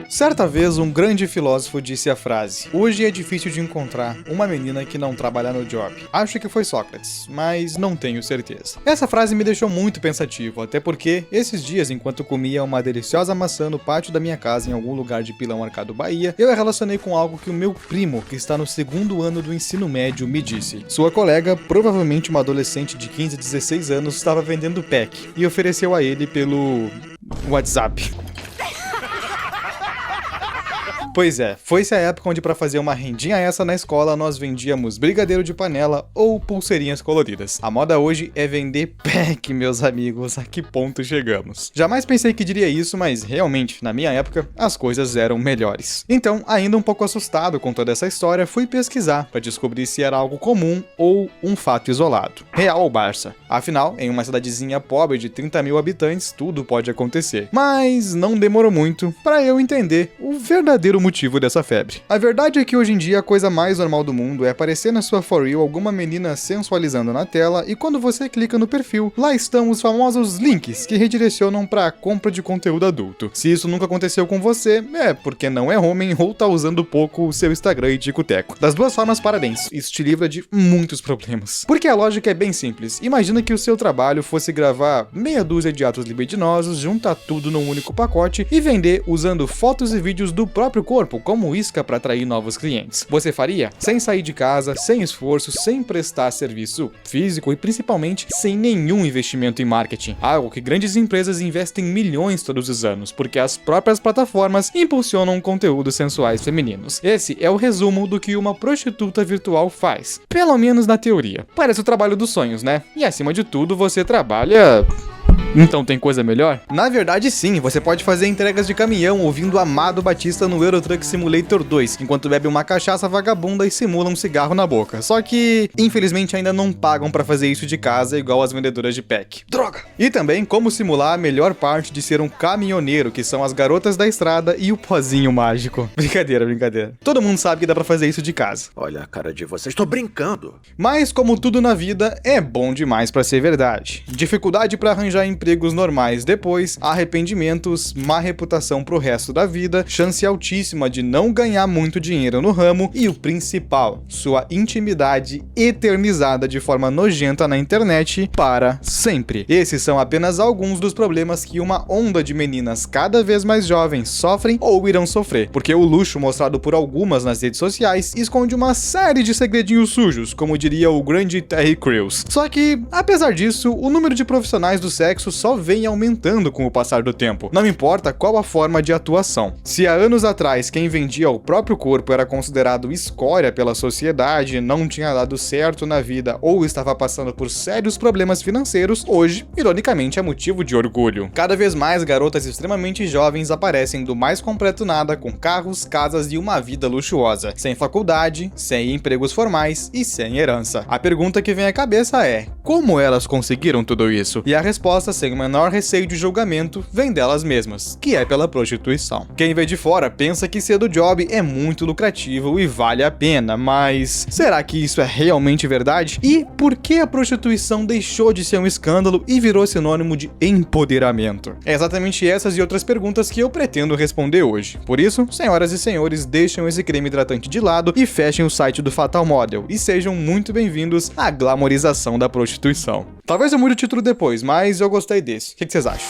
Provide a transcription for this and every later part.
Certa vez, um grande filósofo disse a frase: hoje é difícil de encontrar uma menina que não trabalha no job. Acho que foi Sócrates, mas não tenho certeza. Essa frase me deixou muito pensativo, até porque, esses dias, enquanto comia uma deliciosa maçã no pátio da minha casa em algum lugar de Pilão Arcado, Bahia, eu a relacionei com algo que o meu primo, que está no segundo ano do ensino médio, me disse. Sua colega, provavelmente uma adolescente de 15 a 16 anos, estava vendendo pack e ofereceu a ele pelo WhatsApp. Pois é, foi-se a época onde pra fazer uma rendinha essa na escola nós vendíamos brigadeiro de panela ou pulseirinhas coloridas. A moda hoje é vender pack, meus amigos, a que ponto chegamos? Jamais pensei que diria isso, mas realmente, na minha época, as coisas eram melhores. Então, ainda um pouco assustado com toda essa história, fui pesquisar pra descobrir se era algo comum ou um fato isolado. Real ou Barça? Afinal, em uma cidadezinha pobre de 30 mil habitantes, tudo pode acontecer. Mas não demorou muito pra eu entender o verdadeiro motivo dessa febre. A verdade é que hoje em dia a coisa mais normal do mundo é aparecer na sua For You alguma menina sensualizando na tela e quando você clica no perfil, lá estão os famosos links que redirecionam para compra de conteúdo adulto. Se isso nunca aconteceu com você, é porque não é homem ou tá usando pouco o seu Instagram e tico-teco. Das duas formas, parabéns, isso te livra de muitos problemas. Porque a lógica é bem simples. Imagina que o seu trabalho fosse gravar meia dúzia de atos libidinosos, juntar tudo num único pacote e vender usando fotos e vídeos do próprio corpo como isca para atrair novos clientes. Você faria? Sem sair de casa, sem esforço, sem prestar serviço físico e principalmente sem nenhum investimento em marketing. Algo que grandes empresas investem milhões todos os anos, porque as próprias plataformas impulsionam conteúdos sensuais femininos. Esse é o resumo do que uma prostituta virtual faz. Pelo menos na teoria. Parece o trabalho dos sonhos, né? E acima de tudo, você trabalha... Então tem coisa melhor? Na verdade sim, você pode fazer entregas de caminhão ouvindo Amado Batista no Euro Truck Simulator 2, enquanto bebe uma cachaça vagabunda e simula um cigarro na boca. Só que, infelizmente, ainda não pagam pra fazer isso de casa igual as vendedoras de pack. Droga! E também como simular a melhor parte de ser um caminhoneiro, que são as garotas da estrada e o pozinho mágico. Brincadeira, brincadeira. Todo mundo sabe que dá pra fazer isso de casa. Olha a cara de vocês, tô brincando. Mas como tudo na vida, é bom demais pra ser verdade. Dificuldade pra arranjar empregos normais depois, arrependimentos, má reputação pro resto da vida, chance altíssima de não ganhar muito dinheiro no ramo e o principal, sua intimidade eternizada de forma nojenta na internet para sempre. Esses são apenas alguns dos problemas que uma onda de meninas cada vez mais jovens sofrem ou irão sofrer, porque o luxo mostrado por algumas nas redes sociais esconde uma série de segredinhos sujos, como diria o grande Terry Crews. Só que, apesar disso, o número de profissionais do sexo só vem aumentando com o passar do tempo. Não importa qual a forma de atuação. Se há anos atrás quem vendia o próprio corpo era considerado escória pela sociedade, não tinha dado certo na vida ou estava passando por sérios problemas financeiros, hoje, ironicamente, é motivo de orgulho. Cada vez mais garotas extremamente jovens aparecem do mais completo nada, com carros, casas e uma vida luxuosa, sem faculdade, sem empregos formais e sem herança. A pergunta que vem à cabeça é: como elas conseguiram tudo isso? E a resposta, sem o menor receio de julgamento, vem delas mesmas, que é pela prostituição. Quem vê de fora pensa que ser do job é muito lucrativo e vale a pena, mas será que isso é realmente verdade? E por que a prostituição deixou de ser um escândalo e virou sinônimo de empoderamento? É exatamente essas e outras perguntas que eu pretendo responder hoje. Por isso, senhoras e senhores, deixem esse creme hidratante de lado e fechem o site do Fatal Model e sejam muito bem-vindos à glamorização da prostituição. Talvez eu mude o título depois, mas eu gostei desse. O que vocês acham?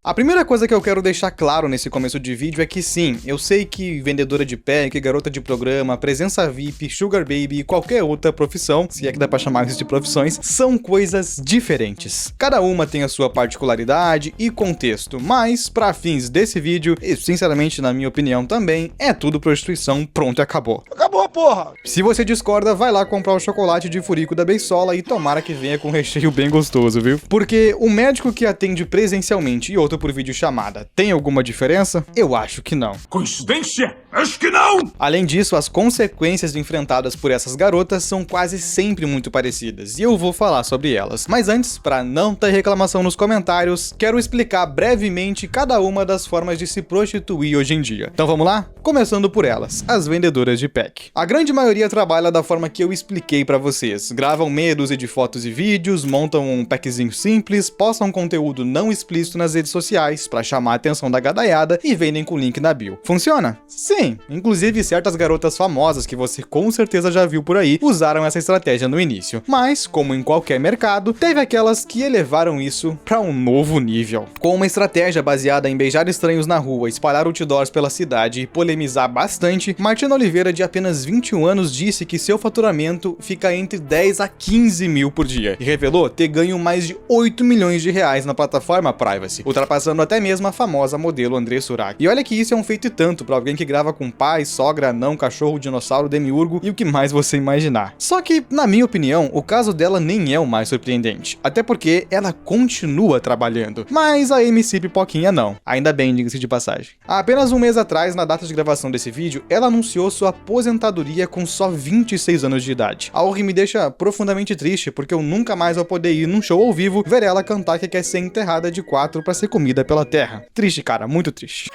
A primeira coisa que eu quero deixar claro nesse começo de vídeo é que sim, eu sei que vendedora de pack, garota de programa, presença VIP, sugar baby e qualquer outra profissão, se é que dá pra chamar isso de profissões, são coisas diferentes. Cada uma tem a sua particularidade e contexto, mas pra fins desse vídeo, e sinceramente na minha opinião também, é tudo prostituição, pronto e acabou. Acabou, porra! Se você discorda, vai lá comprar o chocolate de furico da Beisola e tomara que venha com recheio bem gostoso, viu? Porque o médico que atende presencialmente e outro por videochamada. Tem alguma diferença? Eu acho que não. Coincidência? Acho que não! Além disso, as consequências enfrentadas por essas garotas são quase sempre muito parecidas, e eu vou falar sobre elas. Mas antes, para não ter reclamação nos comentários, quero explicar brevemente cada uma das formas de se prostituir hoje em dia. Então vamos lá? Começando por elas, as vendedoras de pack. A grande maioria trabalha da forma que eu expliquei pra vocês. Gravam meia dúzia de fotos e vídeos, montam um packzinho simples, postam conteúdo não explícito nas redes sociais pra chamar a atenção da gadaiada e vendem com link na bio. Funciona? Sim, inclusive certas garotas famosas que você com certeza já viu por aí usaram essa estratégia no início. Mas, como em qualquer mercado, teve aquelas que elevaram isso pra um novo nível. Com uma estratégia baseada em beijar estranhos na rua, espalhar outdoors pela cidade e polemizar bastante, Martina Oliveira, de apenas 21 anos, disse que seu faturamento fica entre 10 a 15 mil por dia e revelou ter ganho mais de 8 milhões de reais na plataforma Privacy, ultrapassando até mesmo a famosa modelo André Surak. E olha que isso é um feito e tanto pra alguém que grava com pai, sogra, anão, cachorro, dinossauro, demiurgo e o que mais você imaginar. Só que, na minha opinião, o caso dela nem é o mais surpreendente, até porque ela continua trabalhando. Mas a MC Pipoquinha não. Ainda bem, diga-se de passagem. Há apenas um mês atrás, na data de gravação desse vídeo, ela anunciou sua aposentadoria com só 26 anos de idade. Algo que me deixa profundamente triste, porque eu nunca mais vou poder ir num show ao vivo ver ela cantar que quer ser enterrada de 4 pra ser comida pela terra. Triste, cara, muito triste.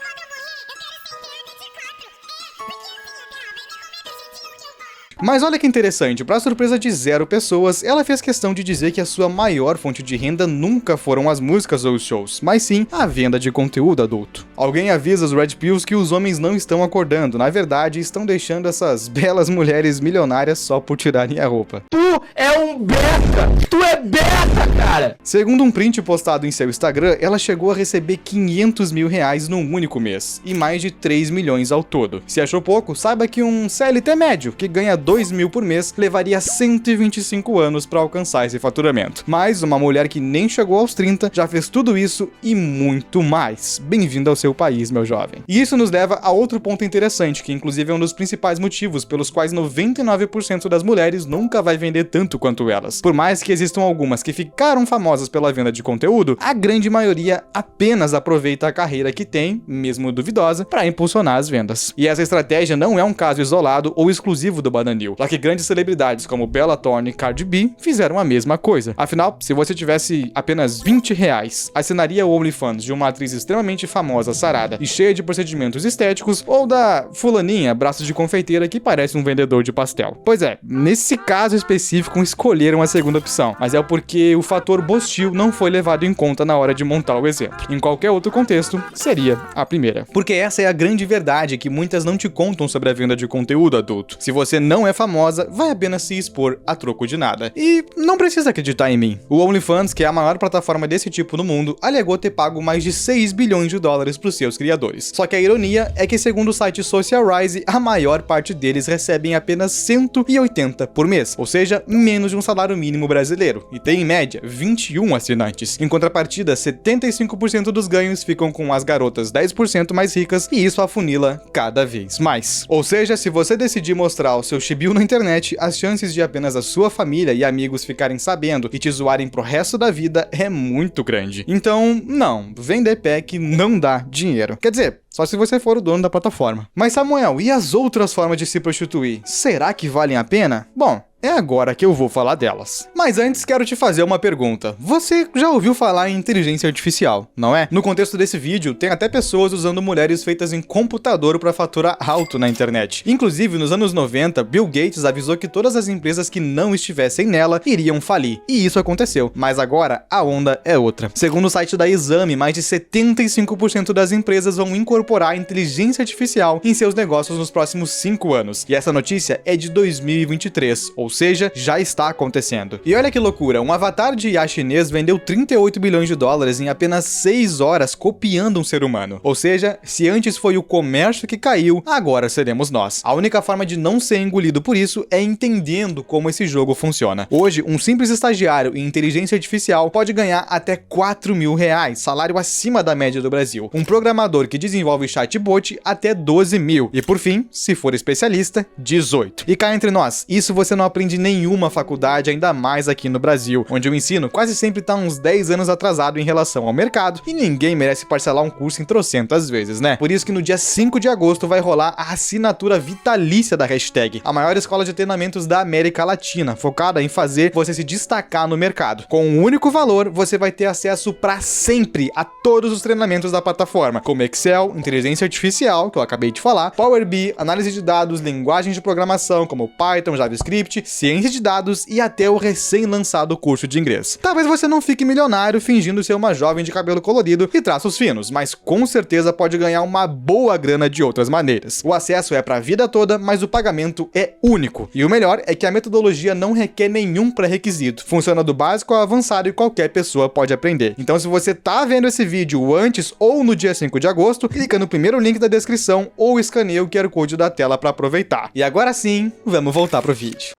Mas olha que interessante, para surpresa de 0 pessoas, ela fez questão de dizer que a sua maior fonte de renda nunca foram as músicas ou os shows, mas sim a venda de conteúdo adulto. Alguém avisa os Red Pills que os homens não estão acordando, na verdade estão deixando essas belas mulheres milionárias só por tirarem a roupa. Tu é um beta! Tu é beta, cara! Segundo um print postado em seu Instagram, ela chegou a receber 500 mil reais num único mês, e mais de 3 milhões ao todo. Se achou pouco, saiba que um CLT médio, que ganha 2 mil por mês, levaria 125 anos para alcançar esse faturamento. Mas uma mulher que nem chegou aos 30 já fez tudo isso e muito mais. Bem-vindo ao seu país, meu jovem. E isso nos leva a outro ponto interessante, que inclusive é um dos principais motivos pelos quais 99% das mulheres nunca vai vender tanto quanto elas. Por mais que existam algumas que ficaram famosas pela venda de conteúdo, a grande maioria apenas aproveita a carreira que tem, mesmo duvidosa, para impulsionar as vendas. E essa estratégia não é um caso isolado ou exclusivo do Bananil, já que grandes celebridades como Bella Thorne e Cardi B fizeram a mesma coisa. Afinal, se você tivesse apenas 20 reais, assinaria o OnlyFans de uma atriz extremamente famosa, sarada e cheia de procedimentos estéticos, ou da fulaninha, braço de confeiteira que parece um vendedor de pastel? Pois é, nesse caso específico escolheram a segunda opção, mas é porque o fator Bostil não foi levado em conta na hora de montar o exemplo. Em qualquer outro contexto, seria a primeira. Porque essa é a grande verdade que muitas não te contam sobre a venda de conteúdo adulto. Se você não é famosa, vai apenas se expor a troco de nada. E não precisa acreditar em mim. O OnlyFans, que é a maior plataforma desse tipo no mundo, alegou ter pago mais de 6 bilhões de dólares para os seus criadores. Só que a ironia é que, segundo o site Socialrise, a maior parte deles recebem apenas 180 por mês, ou seja, menos de um salário mínimo brasileiro, e tem em média 21 assinantes. Em contrapartida, 75% dos ganhos ficam com as garotas 10% mais ricas, e isso afunila cada vez mais. Ou seja, se você decidir mostrar o seu chibiu na internet, as chances de apenas a sua família e amigos ficarem sabendo e te zoarem pro resto da vida é muito grande. Então, não, vender pack não dá dinheiro. Quer dizer, só se você for o dono da plataforma. Mas Samuel, e as outras formas de se prostituir? Será que valem a pena? Bom, é agora que eu vou falar delas. Mas antes quero te fazer uma pergunta. Você já ouviu falar em inteligência artificial, não é? No contexto desse vídeo, tem até pessoas usando mulheres feitas em computador para faturar alto na internet. Inclusive, nos anos 90, Bill Gates avisou que todas as empresas que não estivessem nela iriam falir. E isso aconteceu. Mas agora, a onda é outra. Segundo o site da Exame, mais de 75% das empresas vão incorporar inteligência artificial em seus negócios nos próximos 5 anos. E essa notícia é de 2023, ou seja, já está acontecendo. E olha que loucura, um avatar de IA chinês vendeu 38 bilhões de dólares em apenas 6 horas copiando um ser humano. Ou seja, se antes foi o comércio que caiu, agora seremos nós. A única forma de não ser engolido por isso é entendendo como esse jogo funciona. Hoje, um simples estagiário em inteligência artificial pode ganhar até 4 mil reais, salário acima da média do Brasil. Um programador que desenvolve envolve chatbot, até 12 mil. E por fim, se for especialista, 18. E cá entre nós, isso você não aprende em nenhuma faculdade, ainda mais aqui no Brasil, onde o ensino quase sempre tá uns 10 anos atrasado em relação ao mercado, e ninguém merece parcelar um curso em trocentas vezes, né? Por isso que no dia 5 de agosto vai rolar a assinatura vitalícia da Hashtag, a maior escola de treinamentos da América Latina, focada em fazer você se destacar no mercado. Com um único valor, você vai ter acesso para sempre a todos os treinamentos da plataforma, como Excel, inteligência artificial, que eu acabei de falar, Power BI, análise de dados, linguagens de programação como Python, JavaScript, ciência de dados e até o recém-lançado curso de inglês. Talvez você não fique milionário fingindo ser uma jovem de cabelo colorido e traços finos, mas com certeza pode ganhar uma boa grana de outras maneiras. O acesso é para a vida toda, mas o pagamento é único. E o melhor é que a metodologia não requer nenhum pré-requisito. Funciona do básico ao avançado e qualquer pessoa pode aprender. Então, se você tá vendo esse vídeo antes ou no dia 5 de agosto, clica no primeiro link da descrição ou escaneia o QR Code da tela para aproveitar. E agora sim, vamos voltar pro vídeo.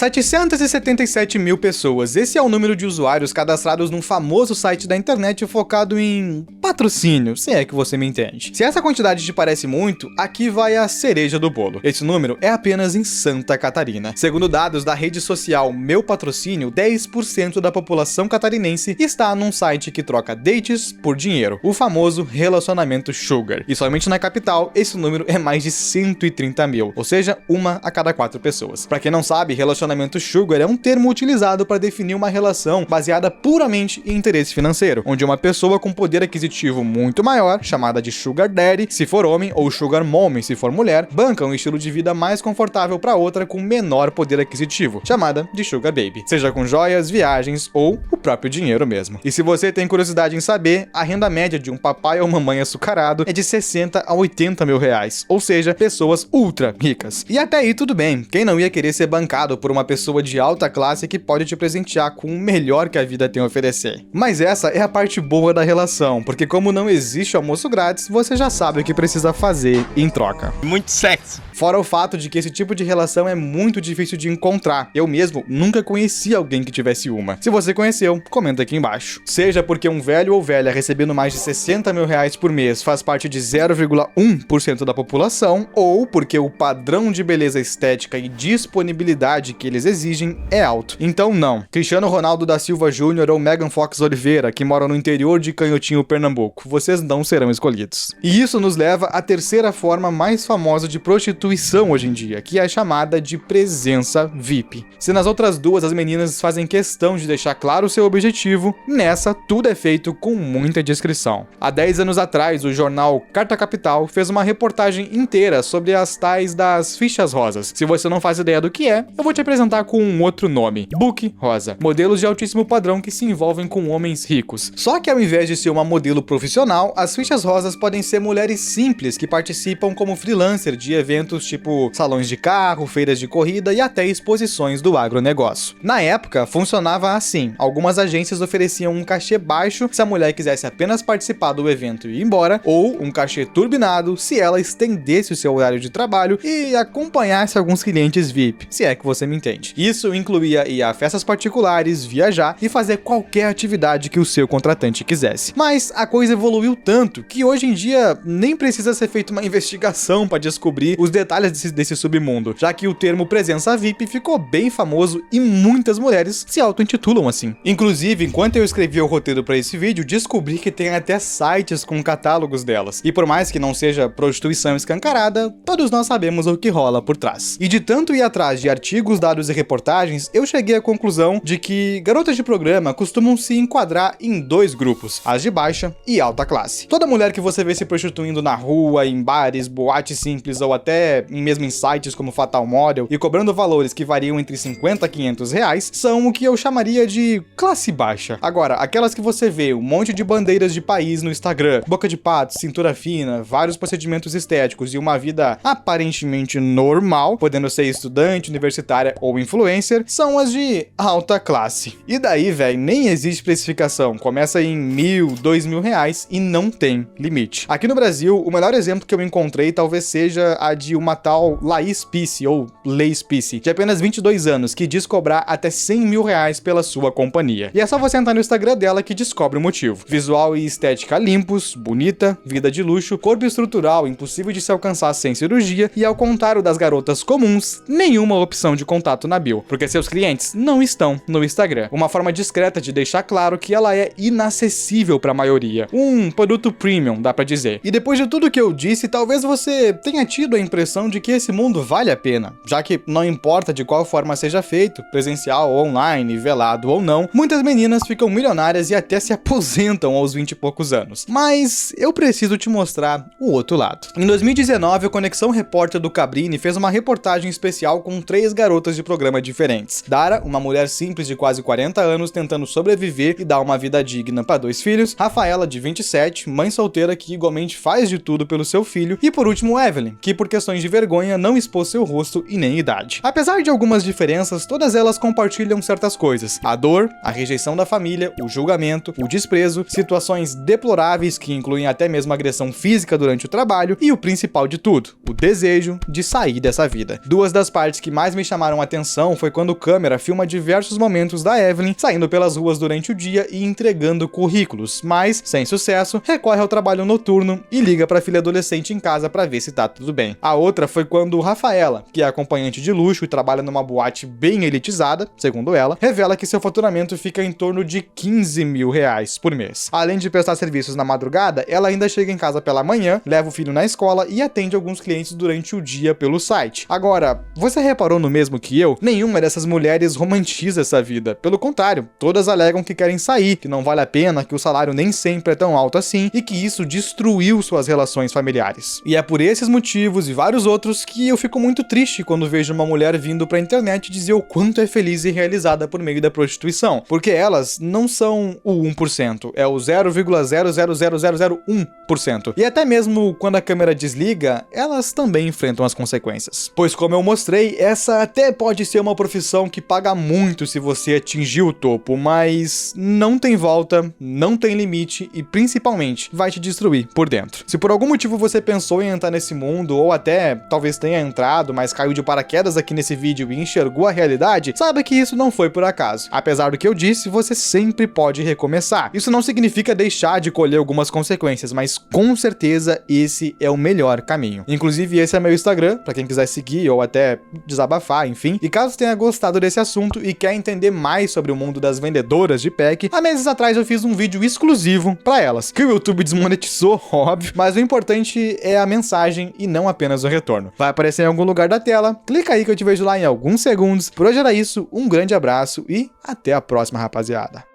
777 mil pessoas, esse é o número de usuários cadastrados num famoso site da internet focado em patrocínio, se é que você me entende. Se essa quantidade te parece muito, aqui vai a cereja do bolo. Esse número é apenas em Santa Catarina. Segundo dados da rede social Meu Patrocínio, 10% da população catarinense está num site que troca dates por dinheiro, o famoso relacionamento sugar. E somente na capital, esse número é mais de 130 mil, ou seja, uma a cada 4 pessoas. Pra quem não sabe, relacionamento sugar é um termo utilizado para definir uma relação baseada puramente em interesse financeiro, onde uma pessoa com poder aquisitivo muito maior, chamada de sugar daddy, se for homem, ou sugar mommy, se for mulher, banca um estilo de vida mais confortável para outra com menor poder aquisitivo, chamada de sugar baby, seja com joias, viagens ou o próprio dinheiro mesmo. E se você tem curiosidade em saber, a renda média de um papai ou mamãe açucarado é de 60 a 80 mil reais, ou seja, pessoas ultra ricas. E até aí tudo bem, quem não ia querer ser bancado por uma pessoa de alta classe que pode te presentear com o melhor que a vida tem a oferecer. Mas essa é a parte boa da relação, porque como não existe almoço grátis, você já sabe o que precisa fazer em troca. Muito sexy. Fora o fato de que esse tipo de relação é muito difícil de encontrar. Eu mesmo nunca conheci alguém que tivesse uma. Se você conheceu, comenta aqui embaixo. Seja porque um velho ou velha recebendo mais de 60 mil reais por mês faz parte de 0,1% da população, ou porque o padrão de beleza estética e disponibilidade que eles exigem é alto. Então não, Cristiano Ronaldo da Silva Júnior ou Megan Fox Oliveira, que moram no interior de Canhotinho, Pernambuco, vocês não serão escolhidos. E isso nos leva à terceira forma mais famosa de prostituição hoje em dia, que é a chamada de presença VIP. Se nas outras duas as meninas fazem questão de deixar claro o seu objetivo, nessa tudo é feito com muita discrição. Há 10 anos atrás, o jornal Carta Capital fez uma reportagem inteira sobre as tais das fichas rosas. Se você não faz ideia do que é, eu vou te apresentar com um outro nome: Book Rosa. Modelos de altíssimo padrão que se envolvem com homens ricos. Só que ao invés de ser uma modelo profissional, as fichas rosas podem ser mulheres simples que participam como freelancer de eventos tipo salões de carro, feiras de corrida e até exposições do agronegócio. Na época, funcionava assim: algumas agências ofereciam um cachê baixo se a mulher quisesse apenas participar do evento e ir embora, ou um cachê turbinado se ela estendesse o seu horário de trabalho e acompanhasse alguns clientes VIP, se é que você me entende. Isso incluía ir a festas particulares, viajar e fazer qualquer atividade que o seu contratante quisesse. Mas a coisa evoluiu tanto que hoje em dia nem precisa ser feita uma investigação para descobrir os detalhes desse submundo, já que o termo presença VIP ficou bem famoso e muitas mulheres se auto-intitulam assim. Inclusive, enquanto eu escrevi o roteiro para esse vídeo, descobri que tem até sites com catálogos delas. E por mais que não seja prostituição escancarada, todos nós sabemos o que rola por trás. E de tanto ir atrás de artigos, dados e reportagens, eu cheguei à conclusão de que garotas de programa costumam se enquadrar em dois grupos: as de baixa e alta classe. Toda mulher que você vê se prostituindo na rua, em bares, boates simples ou até mesmo em sites como Fatal Model e cobrando valores que variam entre 50 a 500 reais, são o que eu chamaria de classe baixa. Agora, aquelas que você vê um monte de bandeiras de país no Instagram, boca de pato, cintura fina, vários procedimentos estéticos e uma vida aparentemente normal, podendo ser estudante, universitária ou influencer, são as de alta classe. E daí, velho, nem existe especificação, começa em 1.000, 2.000 reais e não tem limite. Aqui no Brasil, o melhor exemplo que eu encontrei talvez seja a de uma tal Laís Pice, ou Leis Pice, de apenas 22 anos, que diz cobrar até 100 mil reais pela sua companhia. E é só você entrar no Instagram dela que descobre o motivo. Visual e estética limpos, bonita, vida de luxo, corpo estrutural impossível de se alcançar sem cirurgia e, ao contrário das garotas comuns, nenhuma opção de contato na bio, porque seus clientes não estão no Instagram. Uma forma discreta de deixar claro que ela é inacessível para a maioria. Um produto premium, dá pra dizer. E depois de tudo que eu disse, talvez você tenha tido a impressão de que esse mundo vale a pena, já que não importa de qual forma seja feito, presencial ou online, velado ou não, muitas meninas ficam milionárias e até se aposentam aos 20 e poucos anos. Mas eu preciso te mostrar o outro lado. Em 2019, a Conexão Repórter do Cabrini fez uma reportagem especial com 3 garotas de programa diferentes. Dara, uma mulher simples de quase 40 anos tentando sobreviver e dar uma vida digna para 2 filhos. Rafaela, de 27, mãe solteira que igualmente faz de tudo pelo seu filho. E por último, Evelyn, que por questões de vergonha não expôs seu rosto e nem idade. Apesar de algumas diferenças, todas elas compartilham certas coisas: a dor, a rejeição da família, o julgamento, o desprezo, situações deploráveis que incluem até mesmo agressão física durante o trabalho e o principal de tudo, o desejo de sair dessa vida. 2 das partes que mais me chamaram a atenção foi quando o câmera filma diversos momentos da Evelyn saindo pelas ruas durante o dia e entregando currículos, mas, sem sucesso, recorre ao trabalho noturno e liga para a filha adolescente em casa para ver se tá tudo bem. A outra foi quando Rafaela, que é acompanhante de luxo e trabalha numa boate bem elitizada, segundo ela, revela que seu faturamento fica em torno de 15 mil reais por mês. Além de prestar serviços na madrugada, ela ainda chega em casa pela manhã, leva o filho na escola e atende alguns clientes durante o dia pelo site. Agora, você reparou no mesmo que eu? Nenhuma dessas mulheres romantiza essa vida. Pelo contrário, todas alegam que querem sair, que não vale a pena, que o salário nem sempre é tão alto assim e que isso destruiu suas relações familiares. E é por esses motivos e vários outros que eu fico muito triste quando vejo uma mulher vindo pra internet dizer o quanto é feliz e realizada por meio da prostituição, porque elas não são o 1%, é o 0,000001%. E até mesmo quando a câmera desliga, elas também enfrentam as consequências. Pois como eu mostrei, essa até pode ser uma profissão que paga muito se você atingir o topo, mas não tem volta, não tem limite e principalmente vai te destruir por dentro. Se por algum motivo você pensou em entrar nesse mundo, ou até talvez tenha entrado, mas caiu de paraquedas aqui nesse vídeo e enxergou a realidade, saiba que isso não foi por acaso. Apesar do que eu disse, você sempre pode recomeçar. Isso não significa deixar de colher algumas consequências, mas com certeza esse é o melhor caminho. Inclusive, esse é meu Instagram, pra quem quiser seguir ou até desabafar, enfim. E caso tenha gostado desse assunto e quer entender mais sobre o mundo das vendedoras de pack, há meses atrás eu fiz um vídeo exclusivo pra elas, que o YouTube desmonetizou, óbvio, mas o importante é a mensagem e não apenas o retorno. Vai aparecer em algum lugar da tela, clica aí que eu te vejo lá em alguns segundos. Por hoje era isso, um grande abraço e até a próxima, rapaziada.